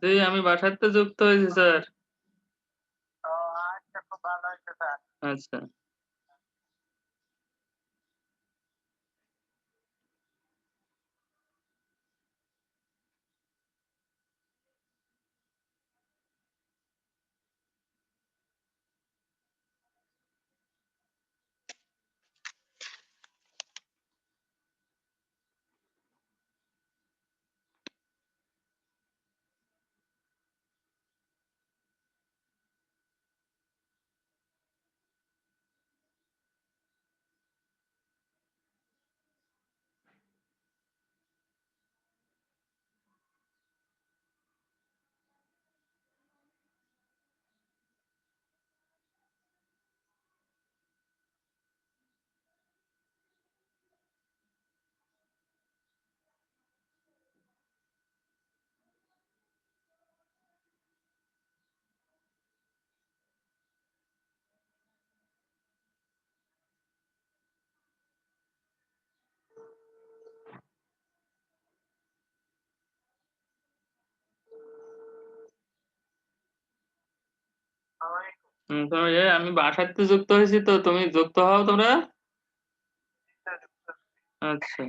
জি, আমি বাসাতে যুক্ত হয়েছি স্যার। ও আচ্ছা, খুব ভালো হয়েছে স্যার। আচ্ছা। তো আমি বাসাতে যুক্ত হয়েছি তো তুমি যুক্ত হও তোমরা। আচ্ছা।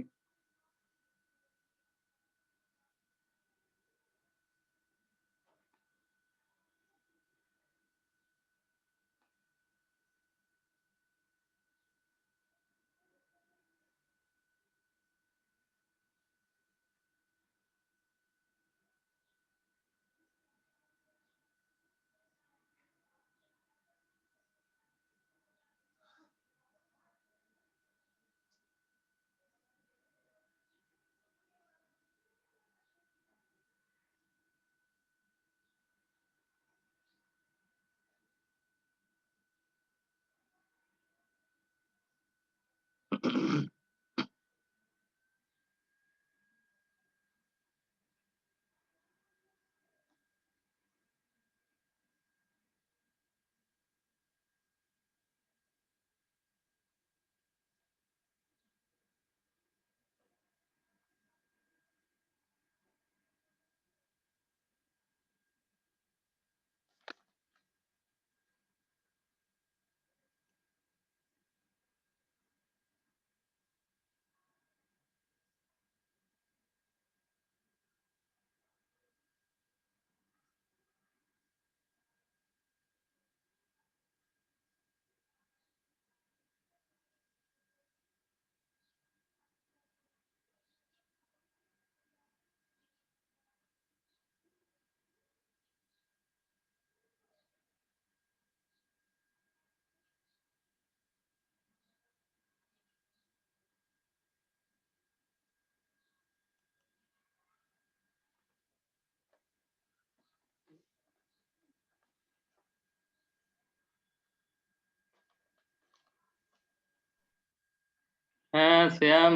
হ্যাঁ শ্যাম,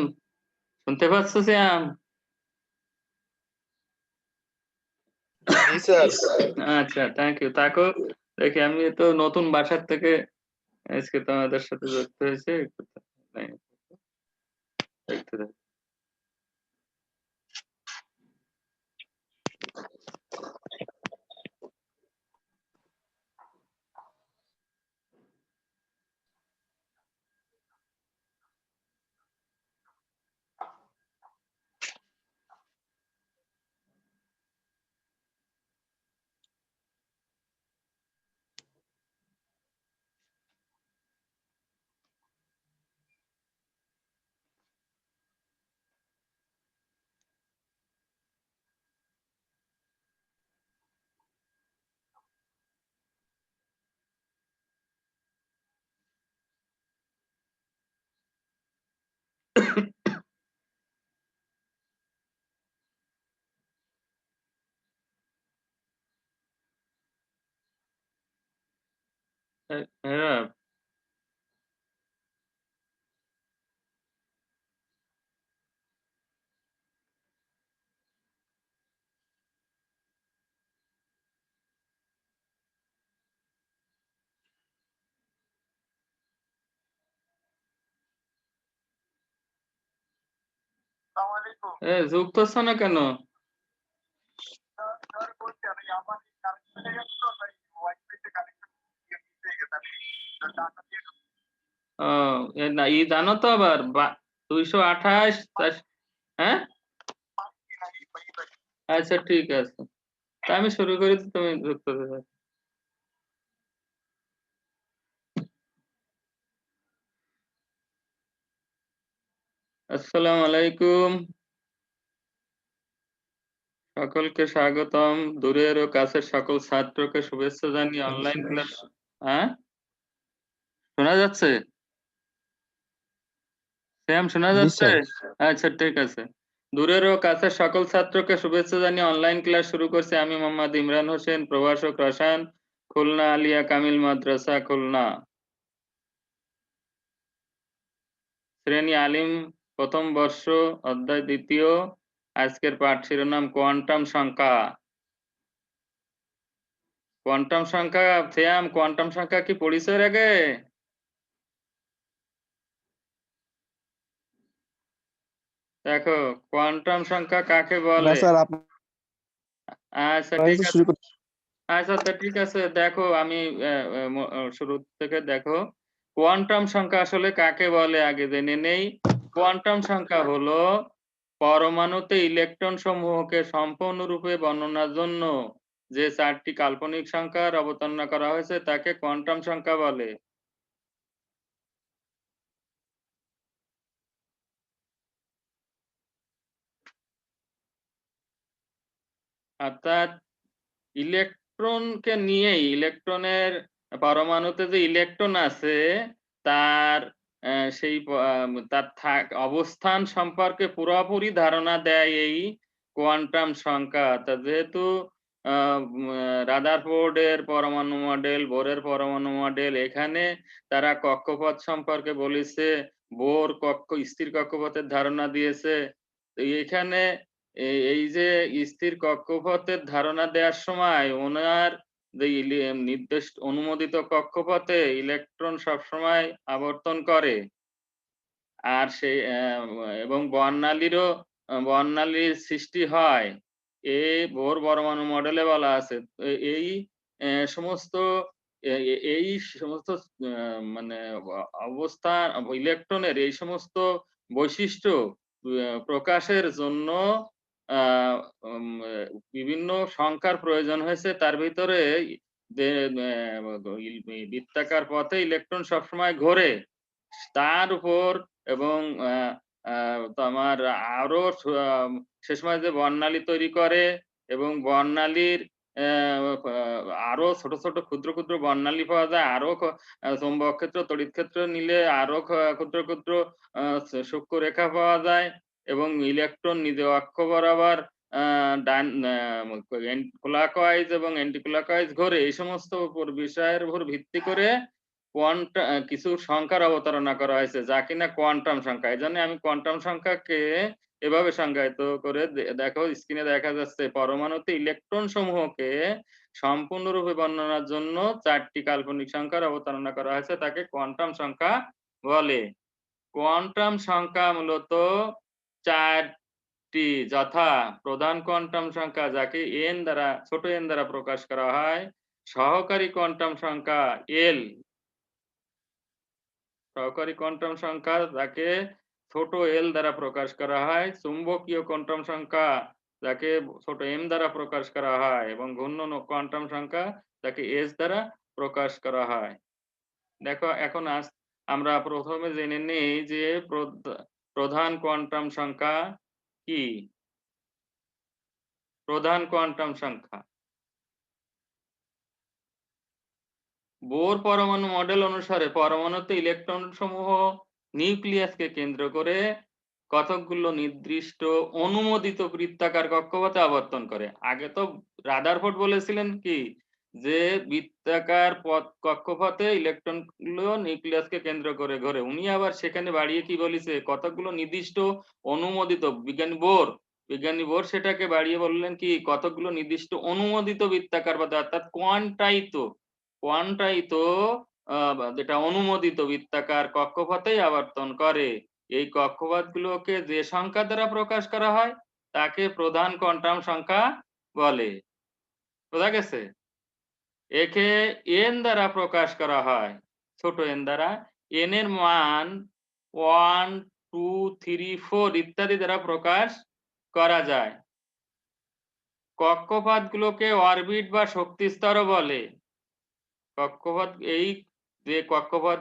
শুনতে পাচ্ছ শ্যাম? জি স্যার। আচ্ছা, থ্যাংক ইউ। থাকো, দেখি আমি তো নতুন বাসার থেকে আজকে তোমাদের সাথে যুক্ত হয়েছি। একটু দেখো। হ্যাঁ, আসসালামু আলাইকুম। যুক্ত হচ্ছ না কেন? স্যার বলছি আমি আমার কানেকশন হয়ে গেছে তো তাই ওয়াইফাইতে কানেকশন হয়ে গেছে আমি ডাটা দিয়ে ও, না ই জানো তো আবার 228 হ্যাঁ? ঢুকি নাই ওয়াইফাই। আচ্ছা ঠিক আছে। তা আমি শুরু করি তো তুমি যুক্ত হয়ে যাও। আসসালামু আলাইকুম। সকলকে স্বাগতম। দূরের ও কাছের সকল ছাত্রকে শুভেচ্ছা জানিয়ে অনলাইন ক্লাস। হ্যাঁ, শোনা যাচ্ছে? শ্যাম, শোনা জি যাচ্ছে? স্যার। আচ্ছা ঠিক আছে। দূরের ও কাছের সকল ছাত্রকে শুভেচ্ছা জানিয়ে অনলাইন ক্লাস শুরু করছি আমি মোহাম্মদ ইমরান হোসেন, প্রভাষক রসায়ন, খুলনা আলিয়া কামিল মাদ্রাসা, খুলনা। শ্রেণী আলিম, প্রথম বর্ষ, অধ্যায় দ্বিতীয়। আজকের পাঠ শিরোনাম কোয়ান্টাম সংখ্যা। কোয়ান্টাম সংখ্যা, শ্যাম, কোয়ান্টাম সংখ্যা কি পড়িছো এর আগে? দেখো, কোয়ান্টাম সংখ্যা কাকে না বলে? স্যার, আপনার আচ্ছা কাছে ঠিক আছে। শুরু করতে। আচ্ছা তা ঠিক আছে, দেখো আমি শুরু থেকে দেখো। কোয়ান্টাম সংখ্যা আসলে কাকে বলে আগে জেনে নেই। কোয়ান্টাম সংখ্যা হলো পরমাণুতে ইলেকট্রন সমূহকে সম্পূর্ণরূপে বর্ণনার জন্য যে 4টি কাল্পনিক সংখ্যার অবতারণা করা হয়েছে তাকে কোয়ান্টাম সংখ্যা বলে। অর্থাৎ ইলেকট্রনকে নিয়েই, ইলেকট্রনের পরমাণুতে যে ইলেকট্রন আছে তার তার অবস্থান সম্পর্কে পুরোপুরি ধারণা দেয় এই কোয়ান্টাম সংখ্যা। তা যেহেতু রাদারফোর্ডের পরমাণু মডেল, বোরের পরমাণু মডেল, এখানে তারা কক্ষপথ সম্পর্কে বলেছে, বোর স্থির কক্ষপথের ধারণা দিয়েছে। তো এখানে এই যে স্থির কক্ষপথের ধারণা দেওয়ার সময় ওনার যে নির্দিষ্ট অনুমোদিত কক্ষপথে ইলেকট্রন সবসময় আবর্তন করে। আর সেই এবং বর্ণালীর সৃষ্টি হয়। বোর পরমাণু মডেলে বলা আছে। এই সমস্ত এই সমস্ত মানে অবস্থান ইলেকট্রনের এই সমস্ত বৈশিষ্ট্য প্রকাশের জন্য আ উম বিভিন্ন সংখ্যার প্রয়োজন হয়েছে। তার ভিতরে যে বৃত্তাকার পথে ইলেকট্রন সবসময় ঘোরে। তার উপর এবং আ আ তোমার আরো সে সময় যে বর্ণালী তৈরি করে এবং বর্ণালীর আরো ছোট, ছোট ক্ষুদ্র, ক্ষুদ্র বর্ণালী পাওয়া যায়। আরো চৌম্বক ক্ষেত্র, তড়িৎ ক্ষেত্র নিলে আরো ক্ষুদ্র, ক্ষুদ্র আ সূক্ষ্ম রেখা পাওয়া যায় এবং ইলেকট্রন নিজ অক্ষ বরাবর আ ডান ক্লকওয়াইজ এবং এন্টি ক্লকওয়াইজ ঘোরে। এই সমস্ত বিষয়ের উপর ভিত্তি করে কিছু সংখ্যার অবতারণা করা হয়েছে যা কিনা কোয়ান্টাম সংখ্যা। এজন্য আমি কোয়ান্টাম সংখ্যাকে এভাবে সংজ্ঞায়িত করে দেখো স্ক্রিনে দেখা যাচ্ছে পরমাণুতে ইলেকট্রন সমূহকে সম্পূর্ণরূপে বর্ণনার জন্য 4টি কাল্পনিক সংখ্যার অবতারণা করা হয়েছে, তাকে কোয়ান্টাম সংখ্যা বলে। কোয়ান্টাম সংখ্যা মূলত 4টি, যথা প্রধান কোয়ান্টাম সংখ্যা যাকে n দ্বারা ছোট n দ্বারা প্রকাশ করা হয়, সহকারী কোয়ান্টাম সংখ্যা l, সহকারী কোয়ান্টাম সংখ্যা যাকে ছোট l দ্বারা প্রকাশ করা হয়, চুম্বকীয় কোয়ান্টাম সংখ্যা যাকে ছোট m দ্বারা প্রকাশ করা হয় এবং ঘূর্ণন কোয়ান্টাম সংখ্যা যাকে s দ্বারা প্রকাশ করা হয়। দেখো এখন আমরা প্রথমে জেনে নেই যে প্রধান কোয়ান্টাম সংখ্যা কি। প্রধান কোয়ান্টাম সংখ্যা বোর পরমাণু মডেল অনুসারে পরমাণুতে ইলেকট্রন সমূহ নিউক্লিয়াসকে কেন্দ্র করে কতকগুলো নির্দিষ্ট অনুমোদিত বৃত্তাকার কক্ষপথে আবর্তন করে। আগে তো রাদারফোর্ড বলেছিলেন কি যে বৃত্তাকার কক্ষপথে ইলেকট্রন গুলো নিউক্লিয়াসকে কেন্দ্র করে ঘোরে, উনি আবার সেখানে বাড়িয়ে কি বলেছে কতকগুলো নির্দিষ্ট অনুমোদিত, বিজ্ঞানী বোর সেটাকে বাড়িয়ে বললেন কি কতকগুলো নির্দিষ্ট অনুমোদিত বৃত্তাকার পথে, অর্থাৎ কোয়ান্টায়িত যেটা অনুমোদিত বৃত্তাকার কক্ষপথেই আবর্তন করে। এই কক্ষপথগুলোকে যে সংখ্যা দ্বারা প্রকাশ করা হয় তাকে প্রধান কোয়ান্টাম সংখ্যা বলে। বোঝা গেছে? একে n দ্বারা প্রকাশ করা হয়, ছোট n দ্বারা। n এর মান 1, 2, 3, 4 ইত্যাদি দ্বারা প্রকাশ করা যায়। কক্ষপথগুলোকে অরবিট বা শক্তি স্তরও বলে। কক্ষপথ, এই যে কক্ষপথ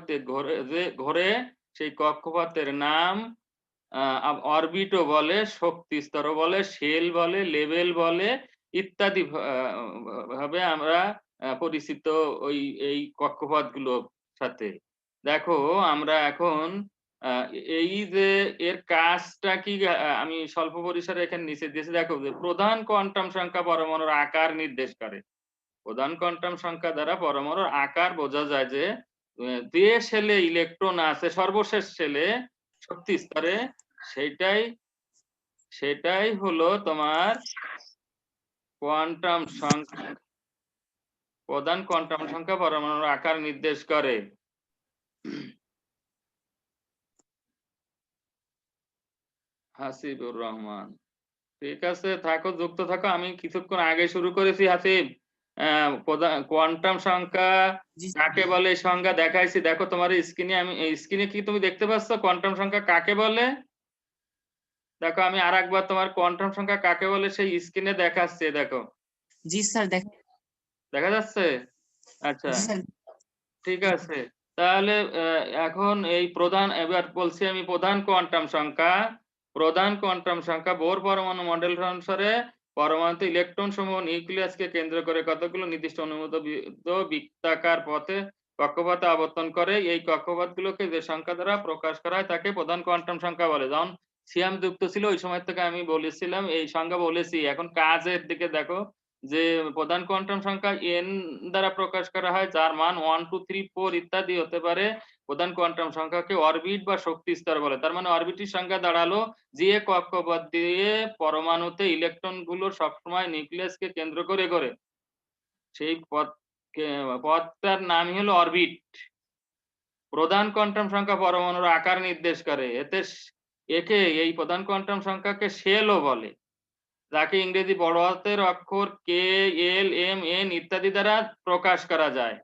ঘোরে সেই কক্ষপথের নাম অরবিটও বলে, শক্তি স্তরও বলে, শেল বলে, লেভেল বলে ইত্যাদি ভাবে আমরা পরিচিত এই কক্ষপথগুলোর সাথে। দেখো আমরা এখন এই যে এর কাজটা কি আমি স্বল্প পরিসরে এখানে নিচে দিয়েছি। দেখো যে প্রধান কোয়ান্টাম সংখ্যা পরমাণুর আকার নির্দেশ করে। প্রধান কোয়ান্টাম সংখ্যা দ্বারা পরমাণুর আকার বোঝা যায় যে শেলে ইলেকট্রন আছে সর্বশেষ শেলে শক্তি স্তরে, সেটাই হলো তোমার কোয়ান্টাম সংখ্যা। প্রধান কোয়ান্টাম সংখ্যা পরমাণুর আকার নির্দেশ করে। হাসিবুর রহমান, ঠিক আছে, থাকো, যুক্ত থাকো। আমি কিছুক্ষণ আগে শুরু করেছি হাসিব, কোয়ান্টাম সংখ্যা কাকে বলে সংজ্ঞা দেখাইছি। দেখো তোমার স্ক্রিনে, আমি স্ক্রিনে কি তুমি দেখতে পাচ্ছ কোয়ান্টাম সংখ্যা কাকে বলে? দেখো আমি আরেকবার তোমার কোয়ান্টাম সংখ্যা কাকে বলে সেই স্ক্রিনে দেখাচ্ছে, দেখো। জি স্যার, দেখা যাচ্ছে? আচ্ছা, ঠিক আছে। তাহলে এখন এবার বলছি আমি প্রধান কোয়ান্টাম সংখ্যা। প্রধান কোয়ান্টাম সংখ্যা বোর পরমাণু মডেল অনুসারে পরমাণুতে ইলেকট্রন সমূহ নিউক্লিয়াসকে কেন্দ্র করে কতগুলো নির্দিষ্ট অনুমোদিত বৃত্তাকার কক্ষপথে আবর্তন করে। এই কক্ষপথগুলোকে যে সংখ্যা দ্বারা প্রকাশ করা হয় তাকে প্রধান কোয়ান্টাম সংখ্যা বলে। যখন সিয়াম যুক্ত ছিল ওই সময় থেকে আমি বলেছিলাম, এই সংখ্যা বলেছি। এখন কাজের দিকে দেখো যে প্রধান কোয়ান্টাম সংখ্যা n দ্বারা প্রকাশ করা হয়, যার মান 1, 2, 3, 4 ইত্যাদি হতে পারে। প্রধান কোয়ান্টাম সংখ্যাকে অরবিট বা শক্তি স্তর বলে। তার মানে অরবিটের সংখ্যা দাঁড়ালো যে কক্ষপথ দিয়ে পরমাণুতে ইলেকট্রন গুলো সবসময় নিউক্লিয়াসকে কেন্দ্র করে ঘোরে, সেই পথটার নামই হলো অরবিট। প্রধান কোয়ান্টাম সংখ্যা পরমাণুর আকার নির্দেশ করে। এই প্রধান কোয়ান্টাম সংখ্যাকে শেলও বলে, যাকে ইংরেজি বড় হাতের অক্ষর কে, এল, এম, এন ইত্যাদি দ্বারা প্রকাশ করা যায়।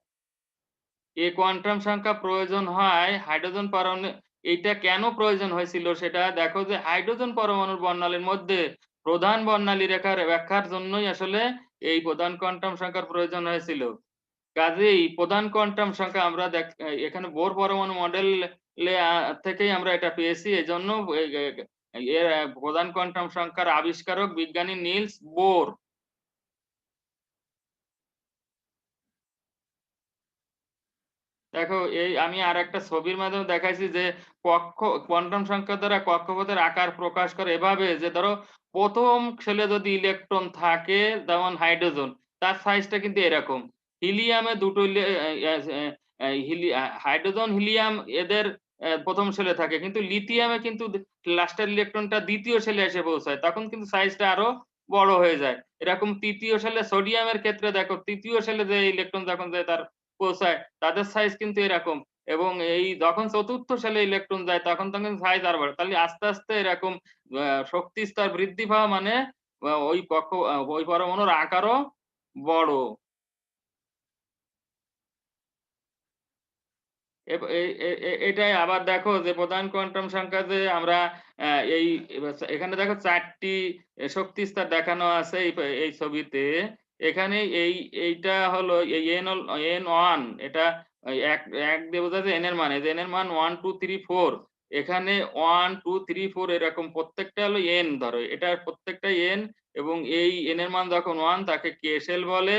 এই কোয়ান্টাম সংখ্যা প্রয়োজন হয় হাইড্রোজেন পরমাণু। এইটা কেন প্রয়োজন হয়েছিল সেটা দেখো যে হাইড্রোজেন পরমাণুর বর্ণালীর মধ্যে প্রধান বর্ণালী রেখার ব্যাখ্যার জন্যই আসলে এই প্রধান কোয়ান্টাম সংখ্যার প্রয়োজন হয়েছিল। কাজেই প্রধান কোয়ান্টাম সংখ্যা আমরা এখানে বোর পরমাণু মডেল থেকেই আমরা এটা পেয়েছি। এজন্য এর প্রধান কোয়ান্টাম সংখ্যার আবিষ্কারক বিজ্ঞানী নিলস বোর। দেখো আমি আর একটা ছবির মাধ্যমে দেখাইছি যে কোয়ান্টাম সংখ্যা দ্বারা কক্ষপথের আকার প্রকাশ করে এভাবে যে ধরো প্রথম শেলে যদি ইলেকট্রন থাকে যেমন হাইড্রোজেন, তার সাইজটা কিন্তু এরকম। হিলিয়ামে দুটো হাইড্রোজেন হিলিয়াম এদের প্রথম শেলে থাকে, কিন্তু লিথিয়ামে কিন্তু লাস্টের ইলেকট্রনটা দ্বিতীয় শেলে এসে পৌঁছায়, তখন কিন্তু সাইজটা আরো বড় হয়ে যায়। এরকম তৃতীয় শেলে সোডিয়ামের ক্ষেত্রে দেখো, তৃতীয় শেলে যে ইলেকট্রন যখন যায় তার পৌঁছায়, তাদের সাইজ কিন্তু এরকম। এবং এই যখন চতুর্থ শেলে ইলেকট্রন যায় তখন তখন সাইজ আর বাড়ে। তাহলে আস্তে আস্তে এরকম শক্তি স্তর বৃদ্ধি পাওয়া মানে ওই পরমাণুর আকারও বড়। এটাই আবার দেখো যে প্রধান কোয়ান্টাম সংখ্যা যে আমরা এই এখানে দেখো 4টি শক্তি স্তর দেখানো আছে এই ছবিতে। এখানে এইটা হলো এই n1, এটা এক দিয়ে বোঝা যায় n এর মান, এই যে n এর মান 1 2 3 4, এখানে 1 2 3 4 এরকম প্রত্যেকটা হলো n, ধরো এটা প্রত্যেকটা n, এবং এই n এর মান যখন 1 তাকে k শেল বলে,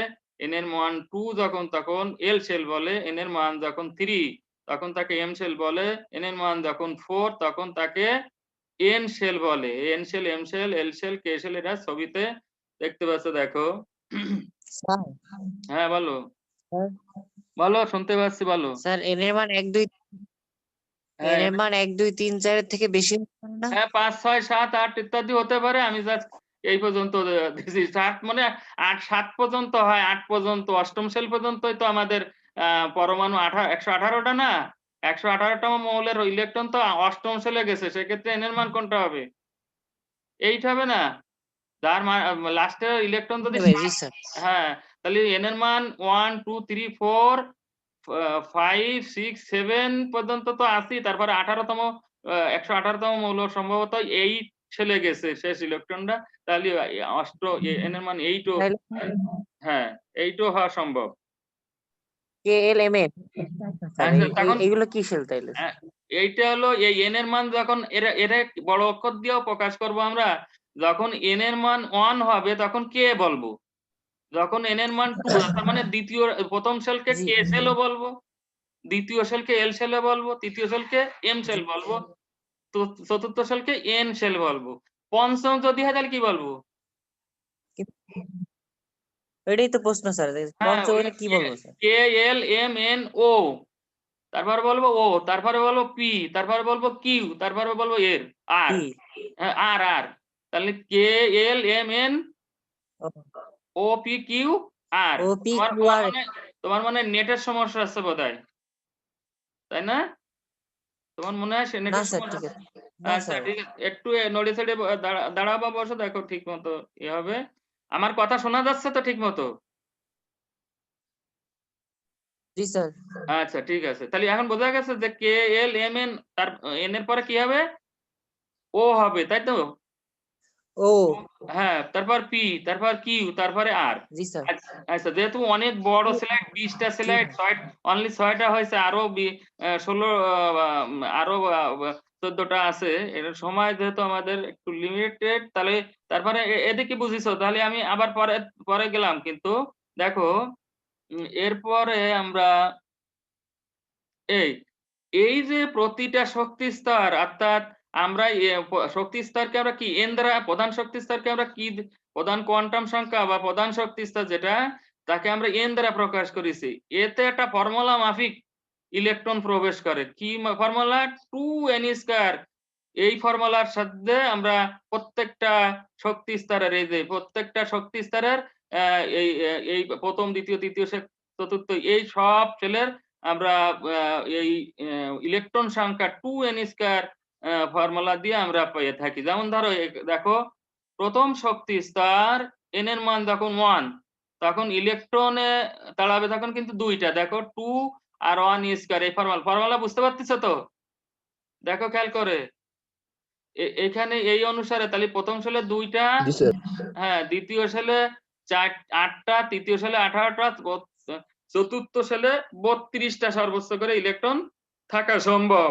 n এর মান 2 যখন তখন l শেল বলে, n এর মান যখন 3 তখন তাকে এম শেল বলে, n এর মান যখন 4 তখন তাকে এন শেল বলে। এন শেল, এম শেল, এল শেল, কে শেল, এটা ছবিতে দেখতে পাচ্ছ, দেখো। স্যার হ্যাঁ বলো, স্যার বলো, শুনতে পাচ্ছি, বলো। স্যার এন এর মান 1 2 হ্যাঁ, এন এর মান 1 2 3 4 এর থেকে বেশি হতে পারে না? হ্যাঁ 5 6 7 8 ইত্যাদি হতে পারে। আমি জাস্ট এই পর্যন্ত দিছি। 7 মানে 8 7 পর্যন্ত হয়, 8 পর্যন্ত, অষ্টম শেল পর্যন্তই তো আমাদের পরমাণু 118টা না, 118তম মৌলের ইলেকট্রন তো অষ্টম শেলে গেছে, সেক্ষেত্রে এন এর মান কোনটা হবে? এইট হবে না? যার লাস্টের ইলেকট্রন যদি জি স্যার। হ্যাঁ, তাহলে এন এর মান 1 2 3 4 5 6 7 পর্যন্ত তো আছি, তারপরে 18তম 118তম মৌল সম্ভবত 8 ছেলে গেছে শেষ ইলেকট্রনটা, তাহলে এন এর মান 8 ও, হ্যাঁ 8 ও হওয়া সম্ভব। কে এল এম এন স্যার, আচ্ছা, তখন এগুলো কি শেল তাইলে? এইটা হলো এই এন এর মান যখন এরা বড় অক্ষর দিয়েও প্রকাশ করব আমরা। যখন এন এর মান 1 হবে তখন কে বলবো, যখন n এর মান 2 তার মানে দ্বিতীয় প্রথম শেলকে জি। k শেলও বলবো, দ্বিতীয় শেলকে l শেলও বলবো, তৃতীয় শেলকে m শেল বলবো, তো চতুর্থ শেলকে n শেল বলবো। পঞ্চম যদি হয় তাহলে কি বলবো? এটাই তো প্রশ্ন স্যার, হ্যাঁ, পঞ্চম হলে কি বলবো sir? k l m n o, তারপরে বলবো ও, তারপরে বলবো p, তারপরে বলবো q, তারপরে বলবো এর r, হ্যাঁ r, তাহলে k l m n o p q r। O P তোমার কিউ আর। তোমার মানে নেটের সমস্যা আছে বোধহয়, তাই না? তোমার মনে হয় না নেটের স্যার, সমস্যা? ঠিক আছে। না আচ্ছা স্যার। ঠিক আছে, একটু নড়ে চড়ে দাঁড়াও বা বসো, দেখো ঠিক মতো হবে। আমার কথা শোনা যাচ্ছে তো ঠিক মতো? জি স্যার। আচ্ছা ঠিক আছে, তাহলে এখন বোঝা গেছে যে কে এল এম এন, তার এন এর পরে কি হবে? ও হবে, তাই তো? ও হ্যাঁ, তারপর পি, তারপর কিউ, তারপরে আর। জি স্যার। আচ্ছা, যেহেতু অনেক বড় স্লাইড, 20টা স্লাইড, অনলি 6টা হয়েছে, আরো 16 আরো 14টা আছে, এর সময় যেহেতু আমাদের একটু লিমিটেড, তাহলে তারপরে এদিকে বুঝিছো, তাহলে আমি আবার পরে পরে গেলাম, কিন্তু দেখো এরপরে আমরা এই এই যে প্রতিটা শক্তি স্তর, অর্থাৎ আমরা শক্তি স্তরকে আমরা কি এন দ্বারা, প্রধান শক্তি স্তরকে আমরা কি, প্রধান কোয়ান্টাম সংখ্যা বা প্রধান শক্তি স্তর যেটা, তাকে আমরা এন দ্বারা প্রকাশ করেছি। এতে একটা ফর্মুলা মাফিক ইলেকট্রন প্রবেশ করে, কি ফর্মুলা? 2n²। এই ফর্মুলার সাথে আমরা প্রত্যেকটা শক্তি স্তরের, এই যে প্রত্যেকটা শক্তি স্তরের এই এই প্রথম, দ্বিতীয়, তৃতীয়, চতুর্থ, এই সব সেলের আমরা এই ইলেকট্রন সংখ্যা 2n² ফর্মুলা দিয়ে আমরা পেয়ে থাকি। যেমন ধরো দেখো, প্রথম শক্তি স্তর n এর মান যখন 1, তখন ইলেকট্রনে দাঁড়াবে তখন কিন্তু দুইটা, দেখো 2 আর 1² এই ফর্মুলা বুঝতে পারতেছো তো? দেখো খেয়াল করে, এখানে এই অনুসারে তাহলে প্রথম শেলে 2টা, জি স্যার। হ্যাঁ দ্বিতীয় শেলে 8টা, তৃতীয় শেলে 18টা, চতুর্থ শেলে 32টা সর্বোচ্চ করে ইলেকট্রন থাকা সম্ভব।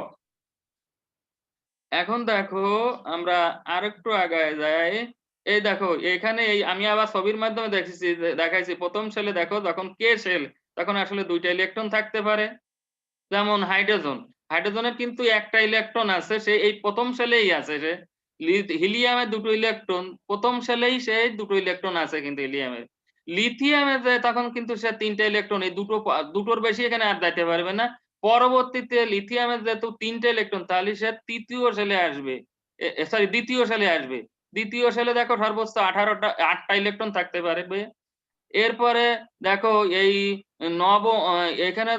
এখন দেখো আমরা আরেকটু আগায় যাই। এই দেখো এখানে এই আমি আবার ছবির মাধ্যমে দেখাইছি, প্রথম শেলে দেখো যখন কে শেল, তখন আসলে 2টা ইলেকট্রন থাকতে পারে। যেমন হাইড্রোজেনের কিন্তু একটা ইলেকট্রন আছে, সে এই প্রথম শেলেই আছে। সে হিলিয়ামের 2টো ইলেকট্রন, প্রথম শেলেই সেই 2টো ইলেকট্রন আছে কিন্তু হিলিয়ামের। লিথিয়ামে যে তখন কিন্তু সে 3টা ইলেকট্রন, এই দুটোর বেশি এখানে আর যাইতে পারবে না। পরবর্তীতে লিথিয়ামের যেহেতু 3টা ইলেকট্রন, তাহলে সে তৃতীয় শেলে আসবে, সরি দ্বিতীয় শেলে আসবে। দ্বিতীয় শেলে দেখো সর্বোচ্চ 8টা ইলেকট্রন থাকতে পারবে। এরপরে দেখো এই এখানে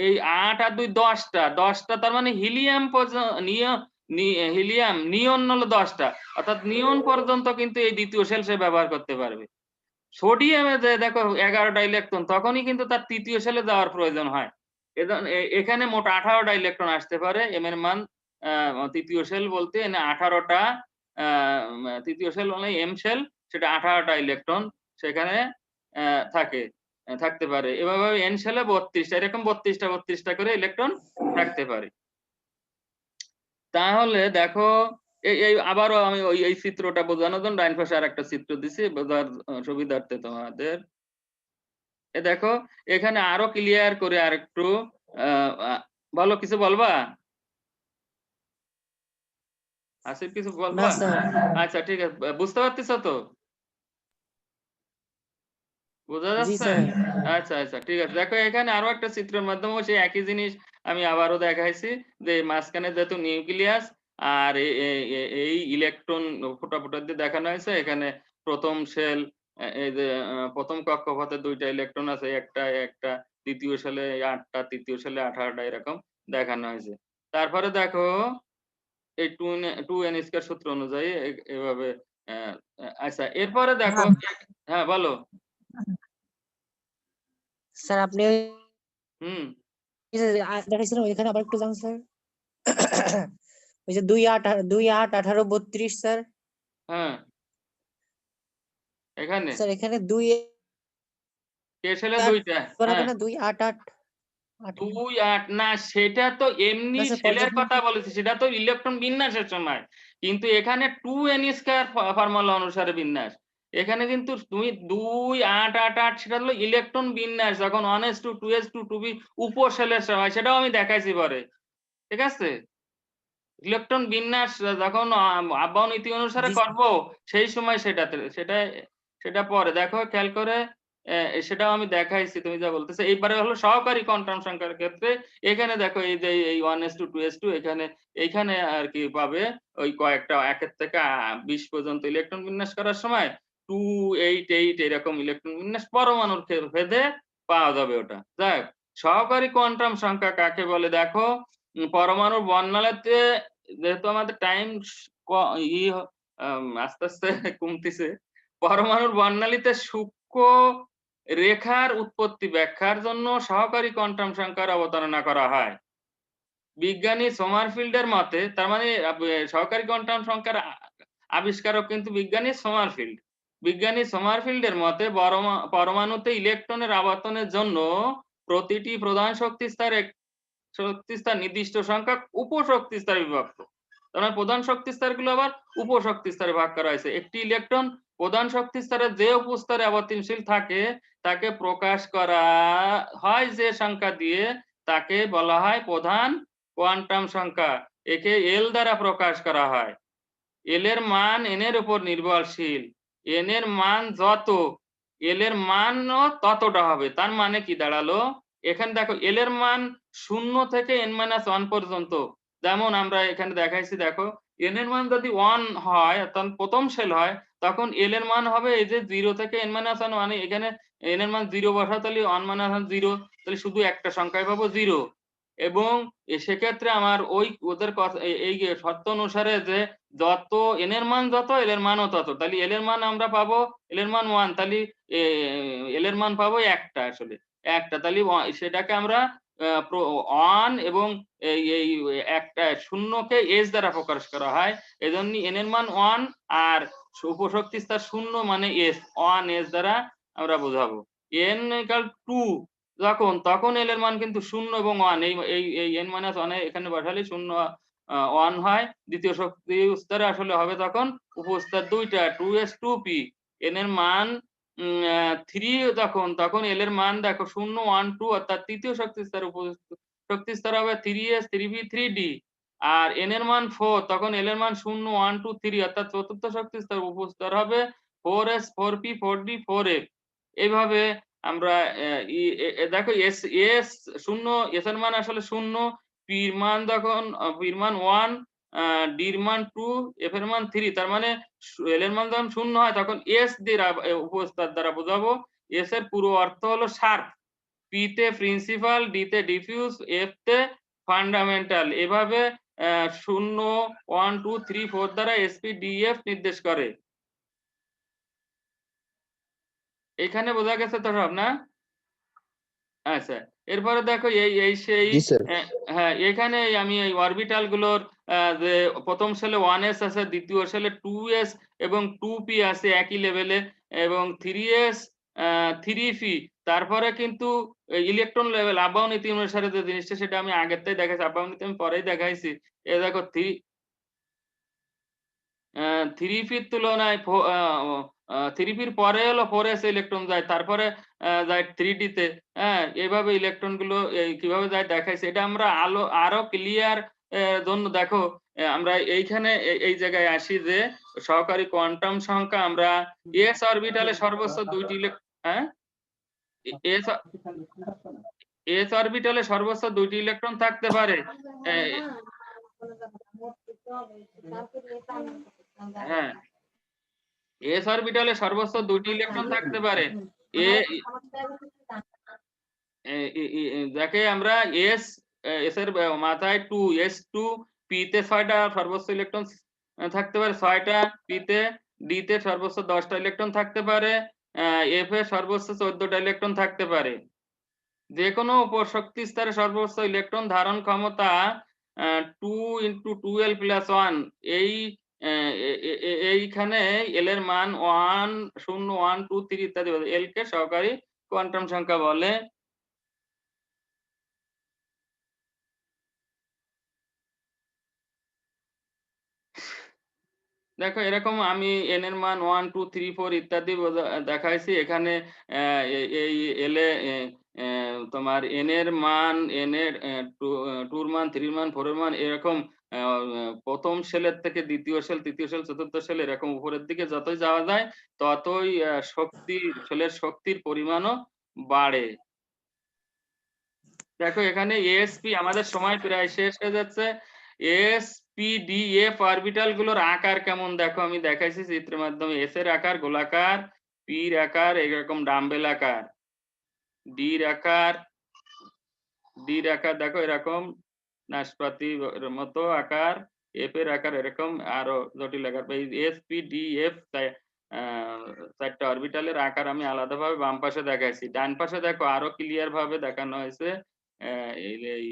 এই 8 আর 2 10টা, তার মানে হিলিয়াম নিয়ন হলো 10টা, অর্থাৎ নিয়ন পর্যন্ত কিন্তু এই দ্বিতীয় শেল সে ব্যবহার করতে পারবে। সোডিয়ামে যে দেখো 11টা ইলেকট্রন, তখনই কিন্তু তার তৃতীয় শেলে যাওয়ার প্রয়োজন হয়। এখানে মোট 18টা ইলেকট্রন আসতে পারে। এম এর মান তৃতীয় শেল বলতে 18টা, তৃতীয় শেল মানে এম শেল, সেটা 18টা ইলেকট্রন সেখানে থাকতে পারে। এভাবে এন শেলে 32টা, এরকম 32টা করে ইলেকট্রন থাকতে পারে। তাহলে দেখো এই আবারও আমি এই চিত্রটা বোঝানোর জন্য ডাইন পাশে আরেকটা চিত্র দিছি বোঝার সুবিধার্থে তোমাদের। দেখো এখানে আরো ক্লিয়ার করে আরেকটু বলো, কিছু বলবা? আসিফ কিছু না বলবা? স্যার। আচ্ছা ঠিক আছে, বুঝতে পারতেছো তো? বোঝা জি যাচ্ছে? স্যার। আচ্ছা আচ্ছা ঠিক আছে। দেখো এখানে আরো একটা চিত্রের মাধ্যমে সেই একই জিনিস আমি আবারও দেখাইছি, যে মাঝখানে যেহেতু নিউক্লিয়াস আর এই ইলেকট্রন ফোটা ফোটা দিয়ে দেখানো হয়েছে। এখানে প্রথম শেল, এই যে প্রথম কক্ষপথে 2টা ইলেকট্রন আছে, একটা একটা, দ্বিতীয় শেলে 8টা, তৃতীয় শেলে 18টা, এরকম দেখানো হয়েছে। তারপরে দেখো এই 2n স্কয়ার সূত্র অনুযায়ী এভাবে আচ্ছা এরপরে দেখো, হ্যাঁ বলো। স্যার আপনি ওই হুম যে দেখাইছিলেন ওইখানে আবার একটু যান স্যার। ওই যে 2 8 18 32 স্যার। হ্যাঁ এখানে স্যার এখানে 2 কে শেলে 8 2টা, হবে হ্যাঁ না, 2 8 8 18 2 8 না, সেটা তো এমনি না স্যার শেলের পর্যাপ্ত। কথা বলেছি, সেটা তো ইলেকট্রন বিন্যাসের সময়। কিন্তু এখানে 2n স্কয়ার ফর্মুলা অনুসারে বিন্যাস। এখানে কিন্তু তুমি 2 8 8 8 সেটা হলো ইলেকট্রন বিন্যাস, যখন 1s2 2s2 2p উপশেলের সময়, সেটাও আমি দেখাইছি পরে। ঠিক আছে, ইলেকট্রন বিন্যাস যখন আবহাওয়া নীতি অনুসারে জি করব, সেই সময় সেটা পরে দেখো খেয়াল করে, সেটাও আমি দেখাইছি তুমি যা বলতেছে। এইবারে হলো সহকারী কোয়ান্টাম সংখ্যার ক্ষেত্রে, এখানে দেখো এই যে এই 1s2 2s2, এইখানে আর কি পাবে ওই কয়েকটা 1 থেকে 20 পর্যন্ত ইলেকট্রন বিন্যাস করার সময় 2 8 8 এরকম ইলেকট্রন বিন্যাস পরমাণুর ভেদে পাওয়া যাবে ওটা। যাক, সহকারী কোয়ান্টাম সংখ্যা কাকে বলে দেখো, পরমাণুর বর্ণালীতে, যেহেতু আমাদের টাইম আস্তে আস্তে কমতেছে, পরমাণুর বর্ণালীতে সূক্ষ্ম রেখার উৎপত্তি ব্যাখ্যার জন্য সহকারী কোয়ান্টাম সংখ্যার অবতারণা করা হয়। বিজ্ঞানী সোমারফিল্ডের মতে, তার মানে সহকারী কোয়ান্টাম সংখ্যার আবিষ্কারক কিন্তু বিজ্ঞানী সোমারফিল্ড। বিজ্ঞানী সোমারফিল্ডের মতে পরমাণুতে ইলেকট্রনের আবর্তনের জন্য প্রতিটি প্রধান শক্তি স্তর নির্দিষ্ট সংখ্যক উপশক্তি স্তরে বিভক্ত। তার প্রধান শক্তি স্তরগুলো আবার উপশক্তি স্তরে ভাগ করা হয়েছে। একটি ইলেকট্রন প্রধান শক্তি স্তরে যে উপস্তরে আবর্তনশীল থাকে তাকে প্রকাশ করা হয় যে সংখ্যা দিয়ে, তাকে বলা হয় প্রধান কোয়ান্টাম সংখ্যা। একে এল দ্বারা প্রকাশ করা হয়। এল এর মান এন এর উপর নির্ভরশীল। এন এর মান যত, এল এর মানও ততটা হবে। তার মানে কি দাঁড়ালো, এখানে দেখো এল এর মান 0 থেকে n-1 পর্যন্ত, যেমন আমরা এখানে দেখাইছি। দেখো এন এর মান যদি 1 হয়, অর্থাৎ প্রথম শেল হয়, তখন এল এর মান হবে এই যে 0 থেকে n-1, মানে এখানে এন এর মান 0 বসাও, তাহলে 1 - 0, তাহলে শুধু একটা সংখ্যায় পাবো 0। এবং সেক্ষেত্রে আমার ওই ওদের কথা এই শর্ত অনুসারে যে যত এন এর মান যত, এল এর মানও তত, তাহলে এল এর মান আমরা পাবো, এল এর মান 1, তাহলে এল এর মান পাবো একটা, আসলে একটা, তাহলে সেটাকে আমরা 1 এবং এই একটা শূন্যকে এস দ্বারা প্রকাশ করা হয়। এজন্য এন এর মান 1 আর উপশক্তি স্তর 0 মানে এস, 1 এস দ্বারা আমরা বোঝাবো। n = 2 তখন এল এর মান কিন্তু 0 এবং 1, এই n-1 এখানে বসালে 0 1 হয়। দ্বিতীয় শক্তি স্তরে আসলে হবে তখন উপস্তর 2টা 2s 2p। n এর মান 3 তখন এল এর মান দেখো 0 1 2, অর্থাৎ তৃতীয় শক্তি স্তর শক্তি স্তর হবে 3s 3p 3d। আর n এর মান 4, তখন এল এর মান 0 1 2 3, অর্থাৎ চতুর্থ শক্তি স্তর উপস্তর হবে 4s 4p 4d 4f এইভাবে আমরা দেখো এস শূন্য, এস এর মান আসলে শূন্য, পির মান যখন পির মান 1, ডির মান 2, এফ এর মান 3, তার মানে এল এর মান যখন শূন্য হয় তখন এস দিয়ে উপস্থার দ্বারা বোঝাবো। এস এর পুরো অর্থ হলো শার্প, পি তে প্রিন্সিপাল, ডি তে ডিফিউজ, এফ তে ফান্ডামেন্টাল। এভাবে 0, 1, 2, 3, 4 দ্বারা এসপি ডিএফ নির্দেশ করে। এখানে বোঝা গেছে তো সব না? আচ্ছা, এরপরে দেখো এই সেই জি স্যার। হ্যাঁ, এখানে আমি এই অরবিটাল গুলোর যে প্রথম সেলে 1s আছে, দ্বিতীয় সেলে 2s এবং 2p আছে একই লেভেলে, এবং 3s 3p। তারপরে কিন্তু ইলেকট্রন লেভেল আবাহন নীতি অনুসারে যে জিনিসটা, সেটা আমি আগের থেকে দেখাইছি, আবাহন নীতি আমি পরেই দেখাইছি। এ দেখো 3p-র তুলনায় 3p-র পরে হলো 4s ইলেকট্রন যায়, তারপরে যায় 3d তে। হ্যাঁ, এইভাবে ইলেকট্রন গুলো কিভাবে যায় দেখাইছে। এটা আমরা আরো ক্লিয়ার জন্য দেখো, আমরা এইখানে এই জায়গায় আসি যে সহকারী কোয়ান্টাম সংখ্যা আমরা এস অরবিটালে সর্বোচ্চ 2টি হ্যাঁ, এস এস অরবিটালে সর্বোচ্চ 2টি ইলেকট্রন থাকতে পারে। হ্যাঁ, এস অরবিটালে সর্বোচ্চ 2টি ইলেকট্রন থাকতে পারে। যাকে আমরা এস এর মাথায় 2, S2, p তে 6টা সর্বোচ্চ ইলেকট্রন থাকতে পারে, 6টা, p তে, d তে সর্বোচ্চ 10টা ইলেকট্রন থাকতে পারে, f এ সর্বোচ্চ 14টা ইলেকট্রন থাকতে পারে। যে কোনো উপশক্তি স্তরে সর্বোচ্চ ইলেকট্রন ধারণ ক্ষমতা 2 × 2l + 1। এইখানে এল এর মান 1, 0, 1, 2, 3 ইত্যাদি। এল কে সহকারী কোয়ান্টাম সংখ্যা বলে। দেখো এরকম আমি n এর মান 1, 2, 3, 4 ইত্যাদি দেখাইছি। এখানে এই এল এ তোমার n এর মান, n এর 2 এর মান, 3 এর মান, 4 এর মান এরকম প্রথম সেলের থেকে দ্বিতীয় সেল, তৃতীয় সেল, চতুর্থ সেল এরকম উপরের দিকে যতই যাওয়া যায় ততই সেলের শক্তির পরিমাণও বাড়ে। দেখো এখানে এসপি, আমাদের সময় প্রায় শেষ হয়ে যাচ্ছে। এসপিডিএফ অরবিটাল গুলোর আকার কেমন দেখো, আমি দেখাইছি চিত্রের মাধ্যমে। এস এর আকার গোলাকার, পির আকার এরকম ডাম্বেল আকার, ডির আকার দেখো এরকম নাশপাতির মতো আকার, এফ এর আকার এরকম আরো জটিল আকার। এই এসপিডিএফ 4টা অরবিটালের আকার আমি আলাদাভাবে বাম পাশে দেখাইছি। ডান পাশে দেখো আরো ক্লিয়ার ভাবে দেখানো হয়েছে। এই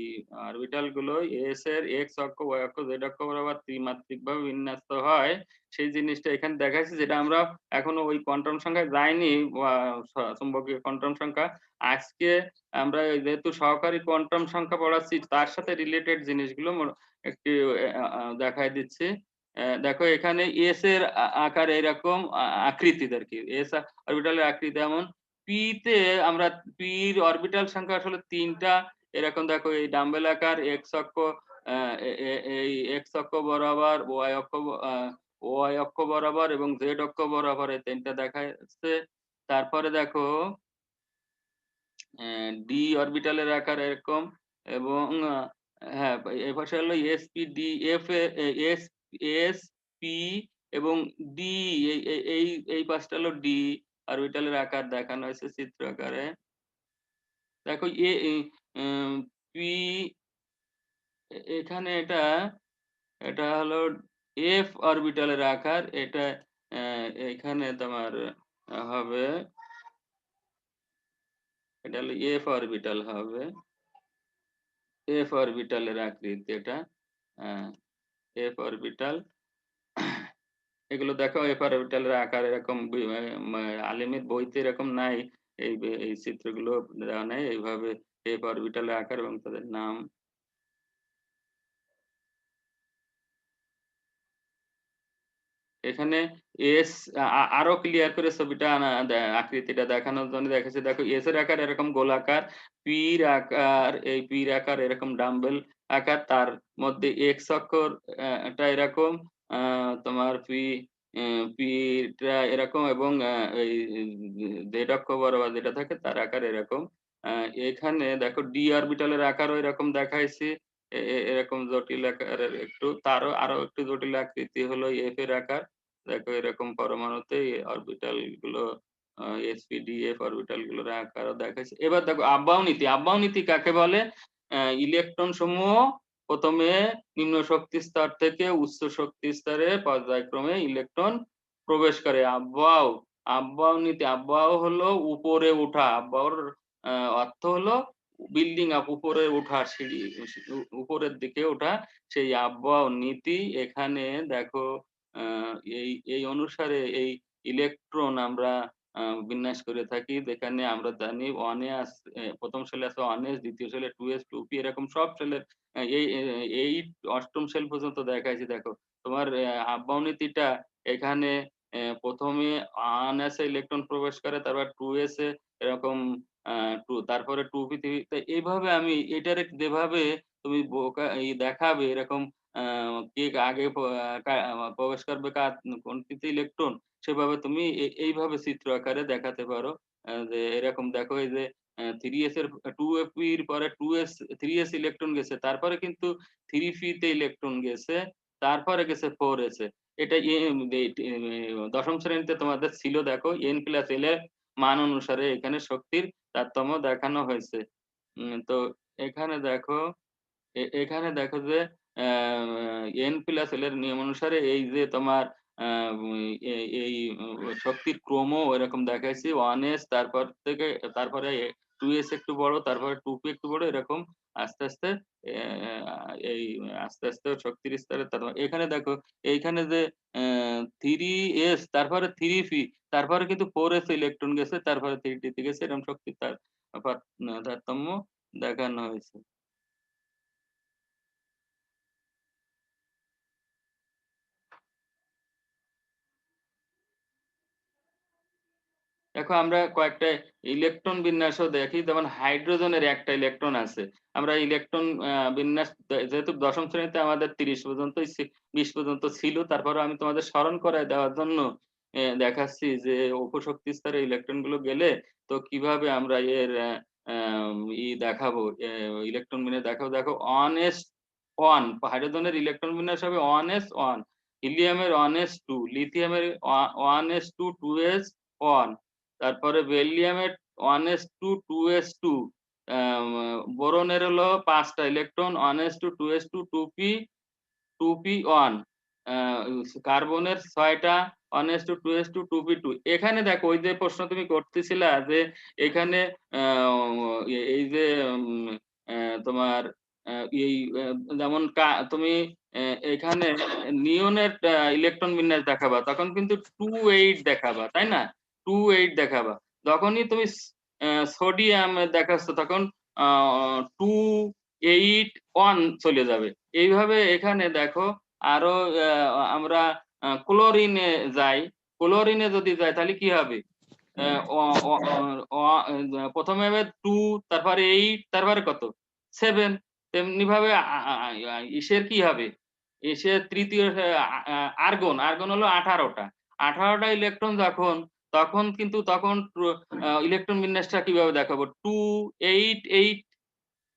অরবিটাল গুলো এস এর এক্স অক্ষ, ওয়াই অক্ষ, জেড অক্ষ বরাবর ত্রিমাত্রিক ভাবে বিন্যস্ত হয়, সেই জিনিসটা এখানে দেখাইছি, যেটা আমরা এখনো ওই কোয়ান্টাম সংখ্যায় যাইনি, চুম্বকীয় কোয়ান্টাম সংখ্যা। আজকে আমরা যেহেতু সহকারী কোয়ান্টাম সংখ্যা পড়াচ্ছি, তার সাথে রিলেটেড জিনিসগুলো একটু দেখাই দিচ্ছি। দেখো এখানে এস এর আকার এরকম আকৃতির আর কি, এস অরবিটালের আকৃতি এমন। পি তে আমরা পির অরবিটাল সংখ্যা আসলে 3টা এরকম। দেখো এই ডাম্বেল আকার, এক্স অক্ষ, এই এক্স অক্ষ বরাবর, ওয়াই অক্ষ বরাবর এবং জেড অক্ষ বরাবর, এই 3টা দেখা যাচ্ছে। তারপরে দেখো ডি অরবিটালের আকার এরকম, এবং হ্যাঁ, এই পাশে হলো SP D F S S P এবং ডি, এই পাশটা হলো ডি অরবিটালের আকার দেখানো হয়েছে চিত্র আকারে। দেখো পি এখানে এটা হলো এফ অরবিটালের আকার। এটা এখানে তোমার হবে, এটা হলো এফ অরবিটাল হবে, এফ অরবিটালের আকৃতি এটা, এফ অরবিটাল। এগুলো দেখো এফ অরবিটালের আকার এরকম, আলিমের বইতে এরকম নাই, এই চিত্রগুলো দেওয়া নাই এইভাবে এফ অরবিটালের আকার এবং তাদের নাম। এখানে এস আরো ক্লিয়ার করে ছবিটা আকৃতিটা দেখানোর জন্য দেখেছি। দেখো এস এর আকার এরকম গোলাকার, পির আকার, এই পির আকার এরকম ডাম্বেল আকার, তার মধ্যে এক্স অক্ষর এটা এরকম তোমার পি পিটা এরকম এবং এই জেড অক্ষ বরাবর যেটা থাকে তার আকার এরকম। আ এখানে দেখো ডি অরবিটালের আকারও এরকম দেখাইছি। এরকম জটিল আকারের একটু তারও আরো একটু জটিল আকৃতি হলো এফ এর আকার। দেখো এরকম পরমাণুতে অরবিটাল গুলো sp df অরবিটাল গুলোর আকারও দেখাইছে। এবার দেখো আব্বাও নীতি। আব্বাও নীতি কাকে বলে? ইলেকট্রন সমূহ প্রথমে নিম্ন শক্তি স্তর থেকে উচ্চ শক্তি স্তরে পর্যায়ক্রমে ইলেকট্রন প্রবেশ করে। আব্বাও নীতি। আব্বাও হলো উপরে ওঠা। আব্বাওর অর্থ হলো বিল্ডিং আপ, উপরে ওঠা, সিঁড়ি উপরের দিকে ওঠা, সেই আব্বাও নীতি। এখানে দেখো এই অনুসারে এই ইলেকট্রন আমরা বিন্যাস করে থাকি, যেখানে আমরা জানি 1s প্রথম শেলে আছে 1s, দ্বিতীয় শেলে 2s, 2p এরকম সব শেলের এই 8ম শেল পর্যন্ত দেখাইছি। দেখো তোমার আব্বাও নীতিটা এখানে প্রথমে 1s এ ইলেকট্রন প্রবেশ করে, তারপর 2s এ এরকম 2, তারপরে 2p, 3p। তো এইভাবে আমি এটারে যেভাবে তুমি দেখাবে এরকম আ কে আগে প্রবেশ করবে কোনটিতে ইলেকট্রন, সেভাবে তুমি এইভাবে চিত্র আকারে দেখাতে পারো। যে এরকম দেখো এই যে 3s এর 2p এর পরে 2s 3s ইলেকট্রন গেছে। তারপরে কিন্তু 3p তে ইলেকট্রন গেছে। তারপরে গেছে 4s এ। এটা ১০ম শ্রেণীতে তোমাদের ছিল। দেখো n+l এর মান অনুসারে এখানে শক্তির তারতম্য দেখানো হয়েছে। তো এখানে দেখো এখানে দেখো যে n+l এর নিয়ম অনুসারে এই যে তোমার আ এই শক্তির ক্রমও এরকম দেখাইছি। 1s তারপর থেকে তারপরে 2s একটু বড়, তারপরে 2p একটু বড়, এরকম আস্তে, আস্তে এই আস্তে, আস্তে শক্তির স্তরে এখানে দেখো এইখানে যে 3s তারপরে 3p তারপরে কিন্তু 4s ইলেকট্রন গেছে, তারপরে 3d তে গেছে, এরকম শক্তির তারতম্য দেখানো হয়েছে। দেখো আমরা কয়েকটা ইলেকট্রন বিন্যাসও দেখি। যেমন হাইড্রোজেনের একটা ইলেকট্রন আছে। আমরা ইলেকট্রন বিন্যাস যেহেতু ১০ম শ্রেণীতে আমাদের ৩০ পর্যন্তই ২০ পর্যন্ত ছিল, তারপরেও আমি তোমাদের স্মরণ করায় দেওয়ার জন্য দেখাচ্ছি যে উপশক্তি স্তরে ইলেকট্রন গুলো গেলে তো কিভাবে আমরা এর দেখাবো, ইলেকট্রন বিন্যাস দেখাবো। দেখো 1s1 হাইড্রোজেনের ইলেকট্রন বিন্যাস হবে 1s1, হিলিয়ামের 1s2, লিথিয়ামের 1s2, 2s1, তারপরে বেরিলিয়ামের 1s2, 2s2, বোরনের হলো 5টা electron 1s2, 2s2, 2p, 2p1, কার্বনের 6টা 1s2, 2s2, 2p2। এখানে দেখো ওই যে প্রশ্ন তুমি করতেছিলা যে এখানে এই যে তোমার এই যেমন তুমি এখানে নিয়নের ইলেকট্রন বিন্যাস দেখাবা, তখন কিন্তু 2,8 দেখাবা, তাই না? 2,8 দেখাবা। যখনই তুমি সোডিয়াম দেখাচ্ছ তখন 2,8,1 চলে যাবে। এইভাবে এখানে দেখো আরো আমরা ক্লোরিনে যাই। ক্লোরিনে যদি যাই তাহলে কি হবে? প্রথমে হবে 2, তারপরে 8, তারপরে কত? 7। তেমনি ভাবে ইসের কি হবে? ইসের তৃতীয় আর্গন। আর্গন হলো 18টা। 18টা ইলেকট্রন যখন, তখন কিন্তু তখন ইলেকট্রন বিন্যাসটা কিভাবে দেখাবো? 2, 8, 8।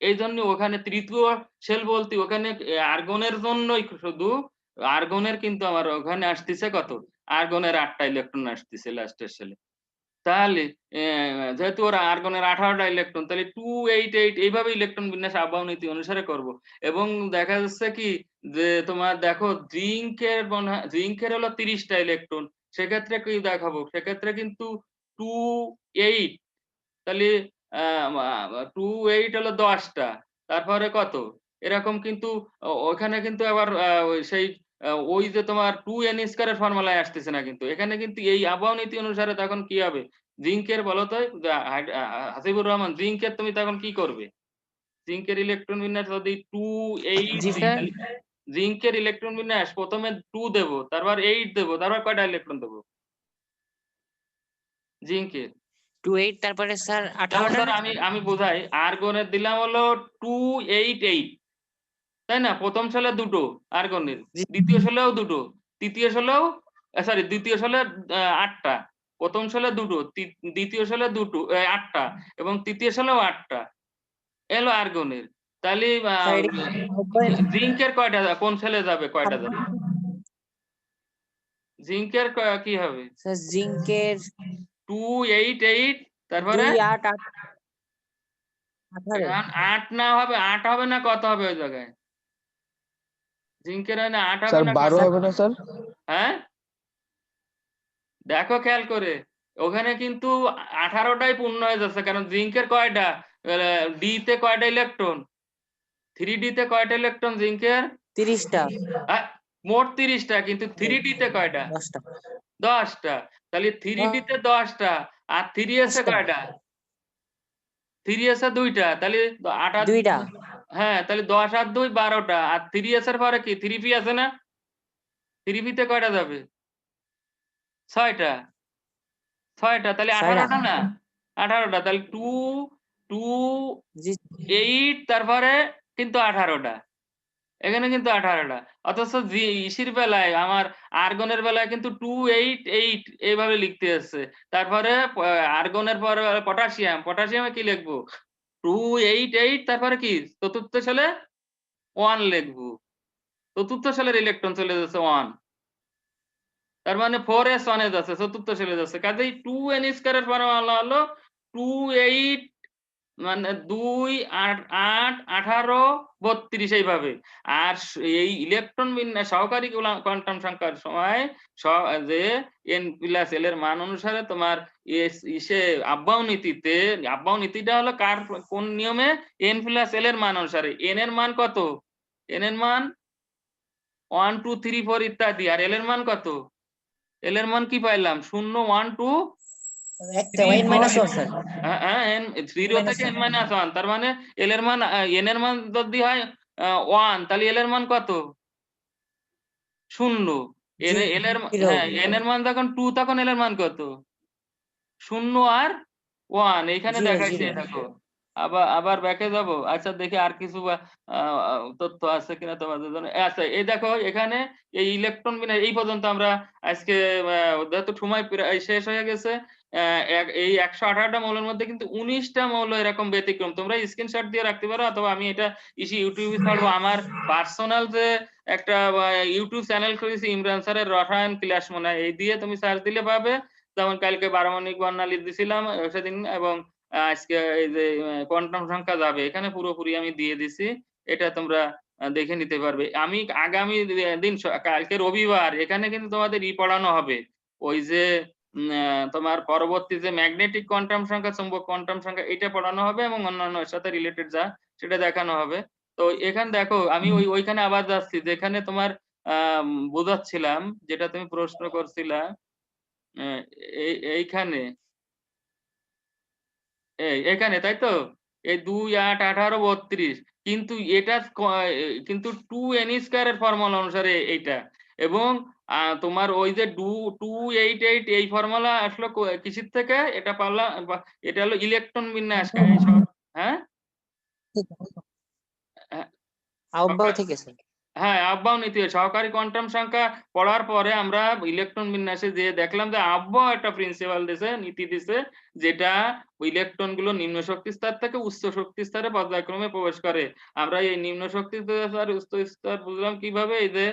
এইজন্য ওখানে তৃতীয় শেল বলতে ওখানে আর্গনের জন্যই শুধু আর্গনের কিন্তু আমার ওখানে আসতেছে কত? আর্গনের 8টা ইলেকট্রন আসতেছে লাস্টের শেলে। তাহলে যেহেতু ওরা আর্গনের 18টা ইলেকট্রন, তাহলে 288 এইভাবে ইলেকট্রন বিন্যাস আবহাওয়া নীতি অনুসারে করব। এবং দেখা যাচ্ছে কি যে তোমার দেখো জিংকের হলো 30টা ইলেকট্রন, সেক্ষেত্রে কি দেখাবো? সেক্ষেত্রে কিন্তু 28, তাহলে 28 হলো 10টা, তারপরে কত? এরকম কিন্তু ওখানে কিন্তু আবার সেই ওই যে তোমার 2n স্কয়ারের ফর্মুলায় আসতেছে না কিন্তু। এখানে কিন্তু এই আবহাওয়া নীতি অনুসারে তখন কি হবে? জিংকের বলো তো হাসিবুর রহমান, জিংকের তুমি তখন কি করবে? জিংকের ইলেকট্রন বিন্যাস যদি 2,8 জি দিই, স্যার। তাহলে জিংকের ইলেকট্রন বিন্যাস প্রথমে 2 দেব, তারপর 8 দেব, তারপর কয়টা ইলেকট্রন দেব? জিংকের 28 তারপরে স্যার যেমন 18টা। ধরো আমি বুঝাই, আর্গনের দিলাম হলো 288, তাই না? প্রথম শেলে দুটো আর্গনের, জি দ্বিতীয় শেলেও দুটো, তৃতীয় শেলেও সরি দ্বিতীয় শেলে 8টা, প্রথম শেলে 2টো, দ্বিতীয় শেলে 2টো 8টা এবং তৃতীয় শেলেও 8টা এলো আর্গনের। তাহলে স্যার এটা আহ্বায়ক জিঙ্কের কয়টা কোন শেলে যাবে, কয়টা যাবে? জিঙ্কের কি হবে? স্যার জিঙ্কের 2 8 8 তারপরে 2 8 8 18 এখন 8 না হবে, 8 হবে না কত হবে ওই জায়গায়? জিঙ্কের হয় না 8 হবে স্যার না 12 কত? হবে না স্যার? হ্যাঁ দেখো খেয়াল করে, ওখানে কিন্তু 18টাই পূর্ণ হয়ে যাচ্ছে, কারণ জিঙ্কের কয়টা, ডি তে কয়টা ইলেকট্রন, 3D তে কয়টা ইলেকট্রন জিঙ্কের? 30টা আহ, মোট 30টা, কিন্তু 3D তে কয়টা? 10টা 10টা। তাহলে 3D তে 10টা আর 3s এ 10টা কয়টা? 3s এ 2টা, তাহলে 8 আর 2টা হ্যাঁ, তাহলে 10 আর 2 12টা, আর 3s এর পরে কি 3p আছে না? 3p তে কয়টা যাবে? 6টা, 6টা, তাহলে 6টা 18টা না? 18টা, তাহলে 2 2 জি 8 তারপরে কিন্তু 18টা, এখানে কিন্তু 18টা। অথচ ইসির বেলায় আমার আর্গনের বেলায় কিন্তু 2 8 8 এইভাবে লিখতে হচ্ছে। তারপরে আর্গনের পরে পটাশিয়াম, পটাশিয়ামে কি লিখবো? 2 8 8 তারপরে কি চতুর্থ সালে 1 লিখবো। চতুর্থ সালের ইলেকট্রন চলে যাচ্ছে 1, তার মানে 4s 1 এ যাচ্ছে, চতুর্থ সালে যাচ্ছে। কাজেই 2 n স্কয়ারের ফর্মুলা হলো 2 8 মানে 2 8 8 18 32 এইভাবে। আর এই ইলেকট্রন বিন্যাস সহকারী কোয়ান্টাম সংখ্যার সময় যে n প্লাস l এর মান অনুসারে তোমার ইসে আব্বাউ নীতিতে, আব্বাউ নীতিটা হলো কার কোন নিয়মে? n প্লাস l এর মান অনুসারে। n এর মান কত? n এর মান 1 2 3 4 ইত্যাদি, আর l এর মান কত? l এর মান কি পাইলাম? 0 1 2 একটা 3 n 4 1 স্যার n 0 n থেকে 1 n মাইনাস 1, তার মানে l এর মান n এর মান যদি হয় 1, তাহলে l এর মান কত? 0। n এর 0 হ্যাঁ, n এর মান যখন 2 তখন l এর মান কত? 0 আর 1, এইখানে 0 দেখাইছে 0 দেখো। আবার আবার ব্যাকে যাব। আচ্ছা দেখি আর কিছু তথ্য আছে কিনা তোমাদের জন্য। আচ্ছা এই দেখো এখানে এই ইলেকট্রন বিন্যাস এই পর্যন্ত আমরা আজকে যেহেতু সময় প্রায় শেষ হয়ে গেছে, এই 118টা মৌলের মধ্যে কিন্তু 19টা মৌল এরকম ব্যতিক্রম। তোমরা স্ক্রিনশট দিয়ে রাখতে পারো, অথবা আমি এটা ইউটিউবে ছাড়বো। আমার পার্সোনাল যে একটা ইউটিউব চ্যানেল করেছি ইমরান স্যারের রসায়ন ক্লাস মনে হয়, এই দিয়ে তুমি সার্চ দিলে পাবে। যেমন কালকে পারমাণবিক বর্ণালী দিছিলাম সেদিন, এবং আজকে এই যে কোয়ান্টাম সংখ্যা যাবে, এখানে পুরোপুরি আমি দিয়ে দিছি। এটা তোমরা দেখে নিতে পারবে। আমি আগামী দিন কালকে রবিবার এখানে কিন্তু তোমাদের পড়ানো হবে। ওই যে তোমার পরবর্তী যে ম্যাগনেটিক কোয়ান্টাম সংখ্যা, চুম্বক কোয়ান্টাম সংখ্যা, এটা পড়ানো হবে এবং অন্যান্য এর সাথে রিলেটেড যা সেটা দেখানো হবে। তো এখানে দেখো আমি ওইখানে আবার যাচ্ছি যেখানে তোমার বোঝাচ্ছিলাম, যেটা তুমি প্রশ্ন করছিলা এইখানে এখানে, তাই তো? এই 2 8 18 32, কিন্তু এটা কিন্তু 2 n স্কয়ার এর ফর্মুলা অনুসারে এইটা, এবং তোমার ওই যে 2 2 8 8 এই ফর্মুলা আসলো কিসের থেকে? এটা পারলাম, এটা হলো ইলেকট্রন বিন্যাস হ্যাঁ হ্যাঁ, আহ্বায়ক থেকে স্যার হ্যাঁ, আব্বাও নীতি সহকারী কোয়ান্টাম সংখ্যা পড়ার পরে আমরা ইলেকট্রন বিন্যাসে যে দেখলাম যে আব্বাও একটা প্রিন্সিপাল দিছে, নীতি দিছে, যেটা ইলেকট্রন গুলো নিম্ন শক্তি স্তর থেকে উচ্চ শক্তি স্তরে পর্যায়ক্রমে প্রবেশ করে। আমরা এই নিম্ন শক্তি স্তর উচ্চ স্তর বুঝলাম কিভাবে? এই যে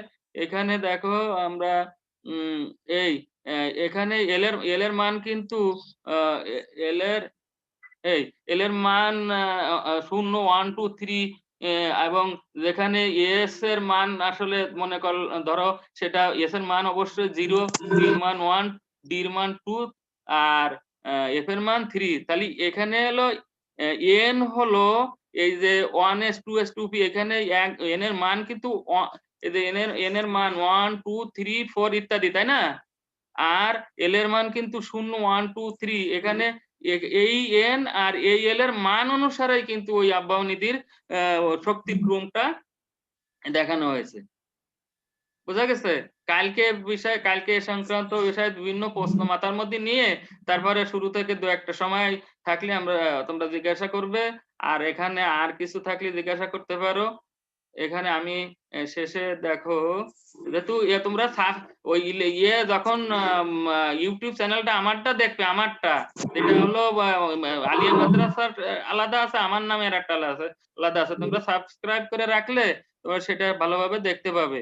এখানে দেখো আমরা উম এই এখানে এল এর মান কিন্তু এল এর এই এল এর মান 0 1 2 3, এবং যেখানে এস এর মান আসলে মনে কর ধরো সেটা এস এর মান অবশ্যই 0, পি এর মান 1, ডি এর মান 2 আর এফ এর মান 3। তাহলে এখানে হলো এন হলো এই যে 1s 2s 2p, এখানে এন এর মান কিন্তু এই যে এন এর মান 1 2 3 4 ইত্যাদি, তাই না? আর এল এর মান কিন্তু 0 1 2 3। এখানে এই এন আর এই এল এর মান অনুসারে কিন্তু ওই আব্বাও নীতির শক্তির ক্রমটা দেখানো হয়েছে। বোঝা গেছে? কালকে এ সংক্রান্ত বিষয়ে বিভিন্ন প্রশ্ন মাথার মধ্যে নিয়ে তারপরে শুরু থেকে 2-1টা সময় থাকলে তোমরা জিজ্ঞাসা করবে, আর এখানে আর কিছু থাকলে জিজ্ঞাসা করতে পারো। এখানে আমি শেষে দেখো যেহেতু তোমরা ওই ইয়ে যখন ইউটিউব চ্যানেলটা আমারটা দেখবে, আমারটা যেটা হলো আলিয়া মাদ্রাসার আলাদা আছে, আমার নামের একটা আলাদা আছে, তোমরা সাবস্ক্রাইব করে রাখলে তোমরা সেটা ভালোভাবে দেখতে পাবে।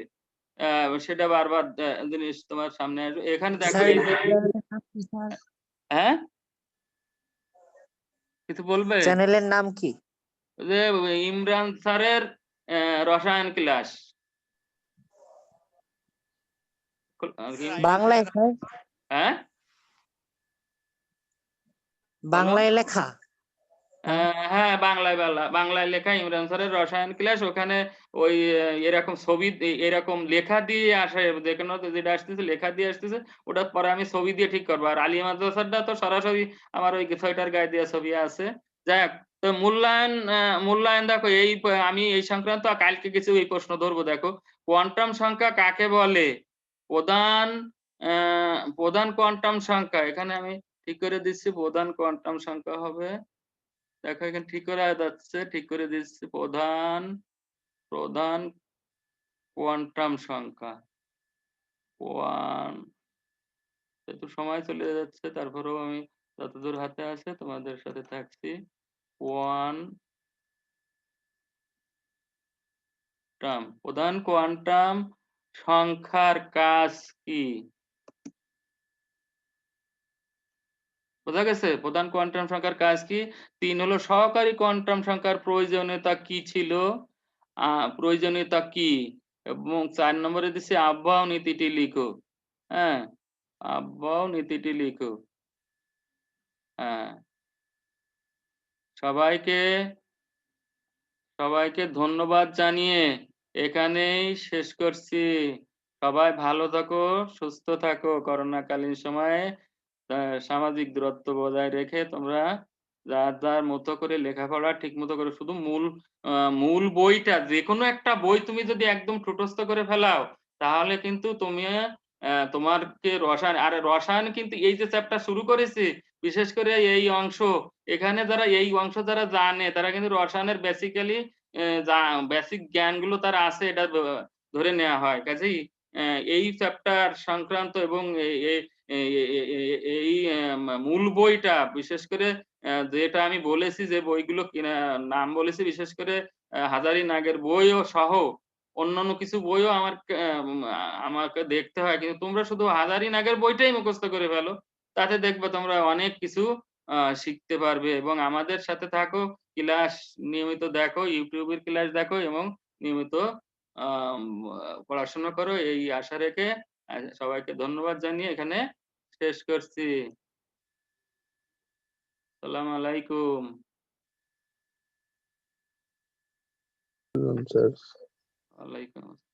সেটা বারবার জিনিস তোমার সামনে আসবে। এখানে দেখো স্যার এই যে হ্যাঁ কিছু বলবে? চ্যানেলের নাম কি? যে ইমরান স্যারের রসায়ন ক্লাস। বাংলায় স্যার? হ্যাঁ বলো। বাংলায় লেখা? হ্যাঁ বাংলায় লেখা ইমরান স্যারের রসায়ন ক্লাস। ওখানে ওই এরকম ছবি এরকম লেখা দিয়ে আসে, যেখানে যেটা আসতেছে লেখা দিয়ে আসতেছে, ওটা পরে আমি ছবি দিয়ে ঠিক করবো। আর আলিয়া মাদ্রাসাটা তো সরাসরি আমার ওই সোয়েটার গায়ে দিয়ে ছবি আছে। যাই হোক, তো মূল্যায়ন দেখো আমি এই সংক্রান্ত কালকে কিছু এই প্রশ্ন ধরবো। দেখো, কোয়ান্টাম সংখ্যা কাকে বলে? প্রধান প্রধান কোয়ান্টাম সংখ্যা, এখানে আমি ঠিক করে দিচ্ছি, প্রধান কোয়ান্টাম সংখ্যা হবে, দেখো এখানে ঠিক করে যাচ্ছে, ঠিক করে দিচ্ছি, প্রধান কোয়ান্টাম সংখ্যা। একটু সময় চলে যাচ্ছে, তারপরেও আমি যতদূর হাতে আছে তোমাদের সাথে থাকছি। প্রধান কোয়ান্টাম সংখ্যার কাজ কি? বোঝা গেছে? প্রধান কোয়ান্টাম সংখ্যার কাজ কি? 3 হলো সহকারী কোয়ান্টাম সংখ্যার প্রয়োজনীয়তা কি ছিল, প্রয়োজনীয়তা কি, এবং 4 নম্বরে দিচ্ছি আহ্বায়ক নীতিটি লিখো। হ্যাঁ, আহ্বায়ক নীতিটি লিখো। হ্যাঁ, সবাইকে ধন্যবাদ জানিয়ে এখানেই শেষ করছি। সবাই ভালো থাকো, সুস্থ থাকো। করোনাকালীন সময়ে সামাজিক দূরত্ব বজায় রেখে তোমরা যার যার মতো করে লেখাপড়া ঠিক মতো করে, শুধু মূল বইটা, যে কোনো একটা বই তুমি যদি একদম ঠুটস্থ করে ফেলাও, তাহলে কিন্তু তুমি তোমারকে রসায়ন কিন্তু এই যে চ্যাপ্টার শুরু করেছি, বিশেষ করে এই অংশ, এখানে এই অংশ যারা জানে তারা কিন্তু রসায়নের বেসিক জ্ঞানগুলো তারা আছে, এটা ধরে নেওয়া হয়। কাজেই এই চ্যাপ্টার সংক্রান্ত এবং এই মূল বইটা, বিশেষ করে যেটা আমি বলেছি, যে বইগুলো নাম বলেছি, বিশেষ করে হাজারী নাগের বইও সহ অন্যান্য কিছু বইও আমাকে দেখতে হয়, কিন্তু তোমরা শুধু হাজারী নাগের বইটাই মুখস্থ করে ফেলো, তাতে দেখবে তোমরা অনেক কিছু শিখতে পারবে। এবং আমাদের সাথে থাকো, ক্লাস নিয়মিত দেখো, ইউটিউবের ক্লাস দেখো এবং নিয়মিত পড়াশোনা করো, এই আশা রেখে সবাইকে ধন্যবাদ জানিয়ে এখানে শেষ করছি। আসসালামু আলাইকুম। স্যার। ওয়ালাইকুম আসসালাম।